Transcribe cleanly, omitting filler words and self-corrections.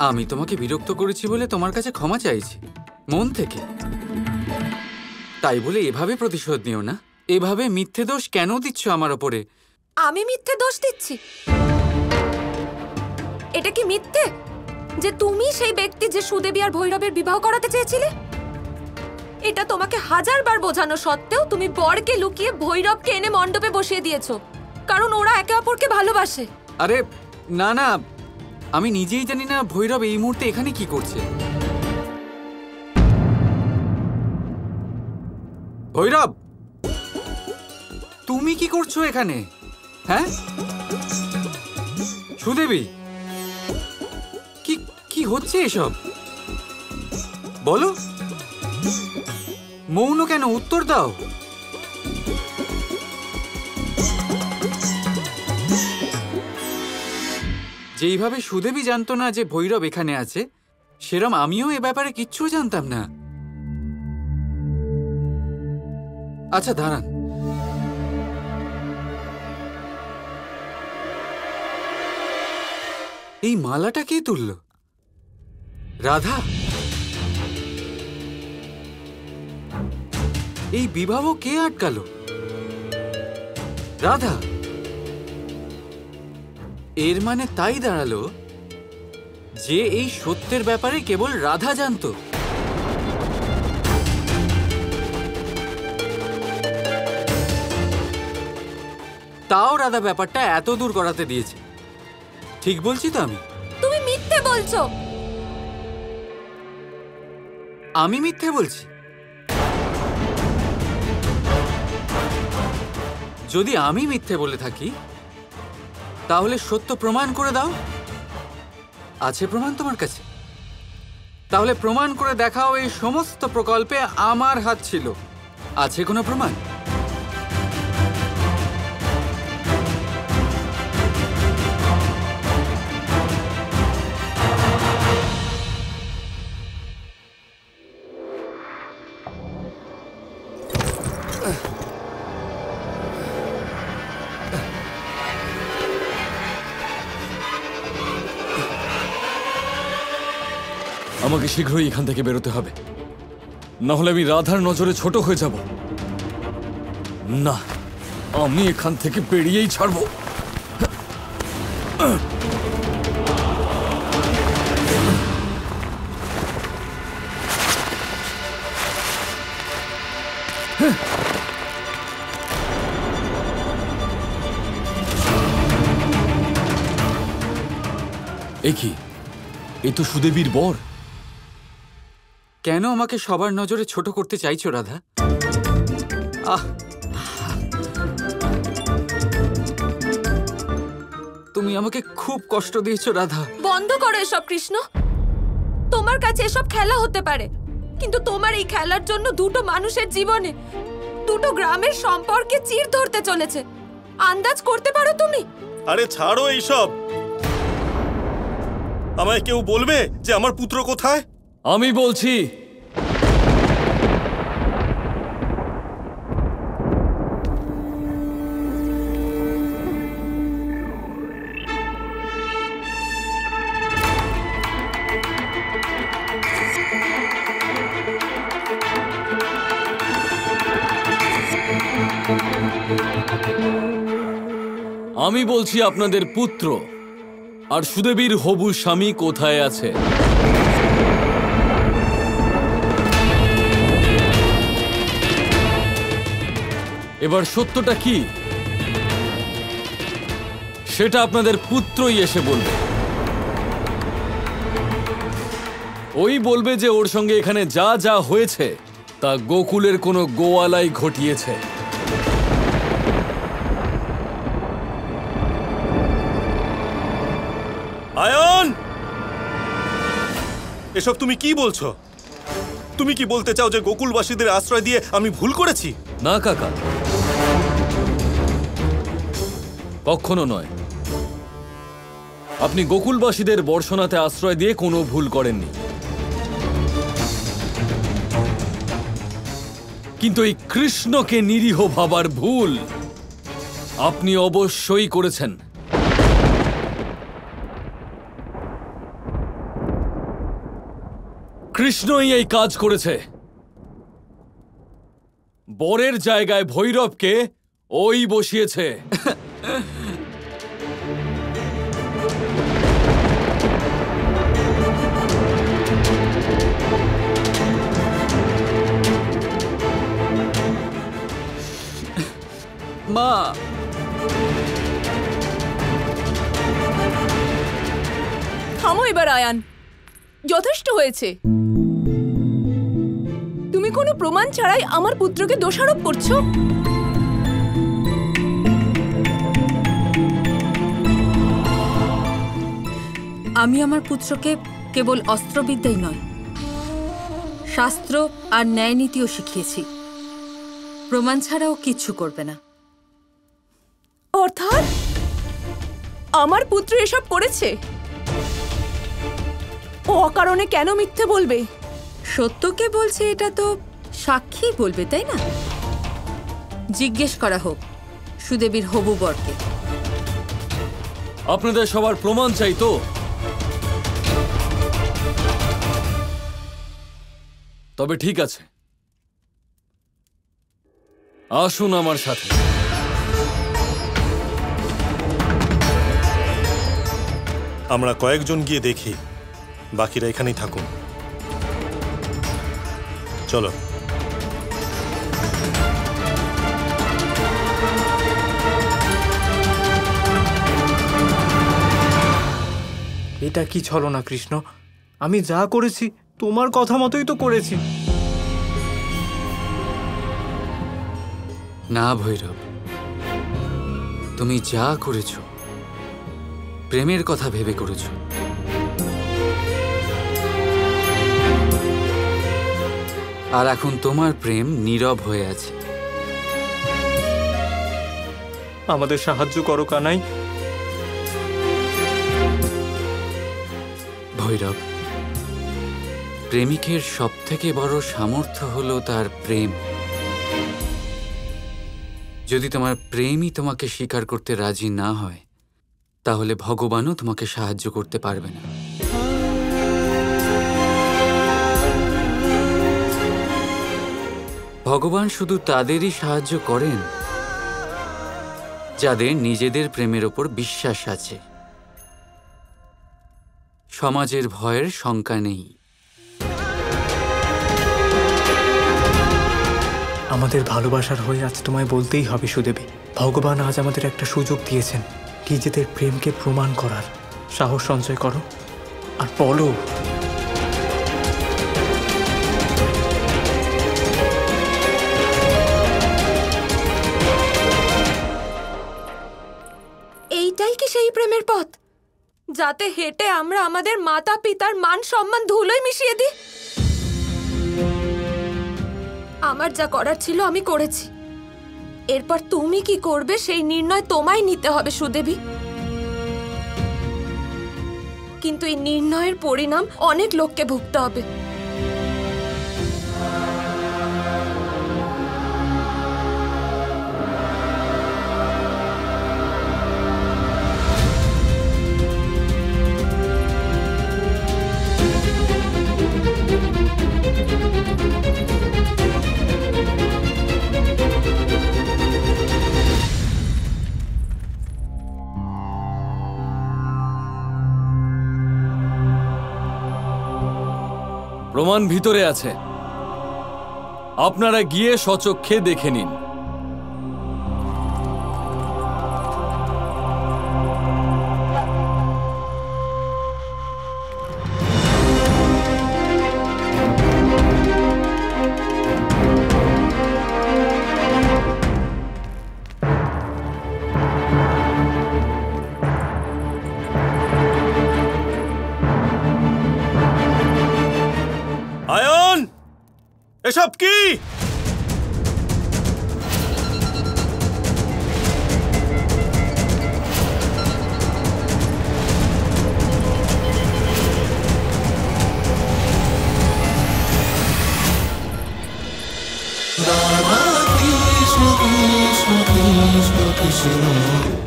আমি তোমাকে বিরক্ত করেছি বলে তোমার কাছে ক্ষমা চাইছি, মন থেকে। তাই বলে এভাবে প্রতিশোধ নিও না। এভাবে মিথ্যে দোষ কেন দিচ্ছ আমার ওপরে? আমি মিথ্যে দোষ দিচ্ছি? এটা কি মিথ্যে যে তুমি সেই ব্যক্তি যে সুদেবী আর ভৈরবের বিবাহ করাতে চেয়েছিলে? এটা তোমাকে হাজারবার বোঝানো সত্ত্বেও তুমি বরকে লুকিয়ে ভৈরবকে এনে মণ্ডপে বসিয়ে দিয়েছো, কারণ ওরা একে অপরকে ভালোবাসে। আরে না না, আমি নিজেই জানি না ভৈরব এই মুহূর্তে এখানে কি করছে। ভৈরব, তুমি কি করছো এখানে? হ্যাঁ সুদেবী, কি কি হচ্ছে এসব? বলো, মৌন কেন? উত্তর দাও। যেইভাবে সুদেবী জানতো না যে ভৈরব এখানে আছে, সেরম আমিও এ ব্যাপারে কিচ্ছু জানতাম না। আচ্ছা দাঁড়ান, এই মালাটা কে তুলল? রাধা? এই বিবাহ কে আটকালো? রাধা? এর মানে তাই দাঁড়ালো যে এই সত্যের ব্যাপারে কেবল রাধা জানতো। তাও রাধা ব্যাপারটা এত দূর করাতে দিয়েছে। ঠিক বলছি তো আমি? তুমি মিথ্যে বলছো। আমি মিথ্যে বলছি? যদি আমি মিথ্যে বলে থাকি তাহলে সত্য প্রমাণ করে দাও। আছে প্রমাণ তোমার কাছে? তাহলে প্রমাণ করে দেখাও এই সমস্ত প্রকল্পে আমার হাত ছিল। আছে কোনো প্রমাণ? আমাকে শীঘ্রই এখান থেকে বেরোতে হবে, না হলে আমি রাধার নজরে ছোট হয়ে যাব। না, আমি এখান থেকে বেরিয়েই ছাড়বো। এ কি? এ তো সুদেবীর বর। কেন আমাকে সবার নজরে ছোট করতে চাইছো রাধা? তুমি আমাকে খুব কষ্ট দিয়েছো রাধা। বন্ধ করো এসব কৃষ্ণ। তোমার কাছে এসব খেলা হতে পারে, কিন্তু তোমার এই খেলার জন্য দুটো মানুষের জীবনে, দুটো গ্রামের সম্পর্কে চির ধরতে চলেছে। আন্দাজ করতে পারো তুমি? আরে ছাড়ো এইসব। আমায় কেউ বলবে যে আমার পুত্র কোথায়? আমি বলছি। আমি বলছি আপনাদের পুত্র আর সুদেবীর হবু স্বামী কোথায় আছে? এবার সত্যটা কি সেটা আপনাদের পুত্রই এসে বলবে। ওই বলবে যে ওর সঙ্গে এখানে যা যা হয়েছে তা গোকুলের কোনো গোয়ালাই ঘটিয়েছে। আয়ন, এসব তুমি কি বলছো? তুমি কি বলতে চাও যে গোকুলবাসীদের আশ্রয় দিয়ে আমি ভুল করেছি? না কাকা, কখনো নয়। আপনি গোকুলবাসীদের বর্ষণাতে আশ্রয় দিয়ে কোনো ভুল করেননি, কিন্তু এই কৃষ্ণকে নিরীহ ভাবার ভুল আপনি অবশ্যই করেছেন। কৃষ্ণই এই কাজ করেছে। বরের জায়গায় ভৈরবকে ওই বসিয়েছে। মা, থামো এবার আয়ান, যথেষ্ট হয়েছে। তুমি কোনো প্রমাণ ছাড়াই আমার পুত্রকে দোষারোপ করছো। আমি আমার পুত্রকে কেবল অস্ত্রবিদ্যাই নয়, শাস্ত্র আর ন্যায় নীতিও শিখিয়েছি। প্রমাণ ছাড়াও কিচ্ছু করবে না। অর্থাৎ আমার পুত্র এসব করেছে? ও অকারণে কেন মিথ্যে বলবে? সত্যকে বলছে এটা তো সাক্ষী বলবে, তাই না? জিজ্ঞেস করা হোক সুদেবীর হবু বরকে। আপনাদের সবার প্রমাণ চাই তো? তবে ঠিক আছে, আসুন আমার সাথে। আমরা কয়েকজন গিয়ে দেখি, বাকিরা এখানেই থাকুন। চলো। এটা কি ছলনা কৃষ্ণ? আমি যা করেছি তোমার কথা মতোই তো করেছি। না ভৈরব, তুমি যা করেছ প্রেমের কথা ভেবে করেছ। আর এখন তোমার প্রেম নীরব হয়ে আছে। আমাদের সাহায্য করো কানাই। ভৈরব, প্রেমিকের সবথেকে বড় সামর্থ্য হলো তার প্রেম। যদি তোমার প্রেমই তোমাকে স্বীকার করতে রাজি না হয়, তাহলে ভগবানও তোমাকে সাহায্য করতে পারবে না। ভগবান শুধু তাদেরই সাহায্য করেন যাদের নিজেদের প্রেমের ওপর বিশ্বাস আছে, সমাজের ভয়ের শঙ্কা নেই। আমাদের ভালোবাসার হয়ে আজ তোমায় বলতেই হবে সুদেবী, ভগবান আজ আমাদের একটা সুযোগ দিয়েছেন নিজেদের প্রেমকে প্রমাণ করার। সাহস সঞ্চয় করো আর বলো। এইটাই কি সেই প্রেমের পথ যাতে হেঁটে আমরা আমাদের মাতা পিতার মান সম্মান ধুলোয় মিশিয়ে দিই? আমার যা করার ছিল আমি করেছি। এরপর তুমি কি করবে সেই নির্ণয় তোমায় নিতে হবে সুদেবী। কিন্তু এই নির্ণয়ের পরিণাম অনেক লোককে ভুগতে হবে। প্রমাণ ভিতরে আছে, আপনারা গিয়ে স্বচক্ষে দেখে নিন। আয়ন, এসব কি? Krishna Krishna Krishna Krishna